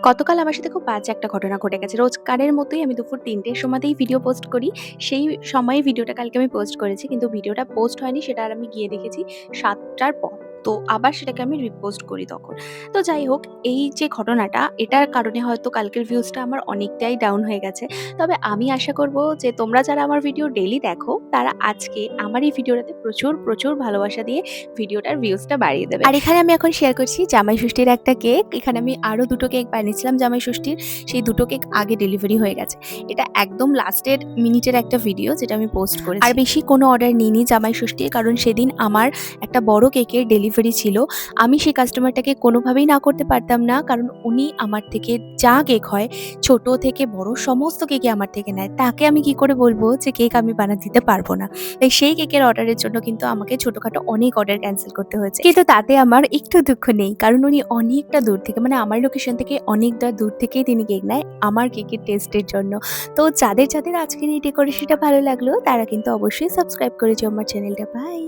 গতকাল আমার সাথে খুব বাজে একটা ঘটনা ঘটে গেছে। রোজকারের মতোই আমি দুপুর ৩ঃ০০ র সময়তেই ভিডিও পোস্ট করি। সেই সময়ে ভিডিওটা কালকে আমি পোস্ট করেছি। কিন্তু ভিডিওটা পোস্ট হয়নি সেটা আর আমি গিয়ে দেখেছি ৭ঃ০০ র পর। তো আবার সেটাকে আমি রিপোস্ট করি তখন। তো যাই হোক, এই যে ঘটনাটা এটার কারণে হয়তো কালকের ভিউজটা আমার অনেকটাই ডাউন হয়ে গেছে। তবে আমি আশা করব যে তোমরা যারা আমার ভিডিও ডেইলি দেখো তারা আজকে আমার এই ভিডিওটাতে প্রচুর ভালোবাসা দিয়ে ভিডিওটার ভিউজটা বাড়িয়ে দেবে। আর এখানে আমি এখন শেয়ার করছি জামাই ষষ্ঠীর একটা কেক। এখানে আমি আরো ২ টো কেক বানিয়েছিলাম জামাই ষষ্ঠীর। সেই ২ টো কেক আগে ডেলিভারি হয়ে গেছে। এটা একদম লাস্টের মিনিটের একটা ভিডিও যেটা আমি পোস্ট করেছি। আর বেশি কোনো অর্ডার নিইনি জামাই ষষ্ঠীর, কারণ সেদিন আমার একটা বড় কেকের ডেলিভারি ছিল। আমি সেই কাস্টমারটাকে কোনোভাবেই না করতে পারতাম না, কারণ উনি আমার থেকে যা কেক হয় ছোট থেকে বড় সমস্ত কেকই আমার থেকে নেয়। তাকে আমি কি করে বলবো যে কেক আমি বানাতে দিতে পারবো না। তাই সেই কেকের অর্ডারের জন্য কিন্তু আমাকে ছোটখাটো অনেক অর্ডার ক্যানসেল করতে হয়েছে। কিন্তু তাতে আমার একটু দুঃখ নেই, কারণ উনি অনেকটা দূর থেকে, মানে আমার লোকেশন থেকে অনেকটা দূর থেকেই তিনি কেক নেয় আমার কেকের টেস্টের জন্য। তো যাদের আজকের এই ডেকোরেশনটা ভালো লাগলো তারা কিন্তু অবশ্যই সাবস্ক্রাইব করে যেও আমার চ্যানেলটা। বাই।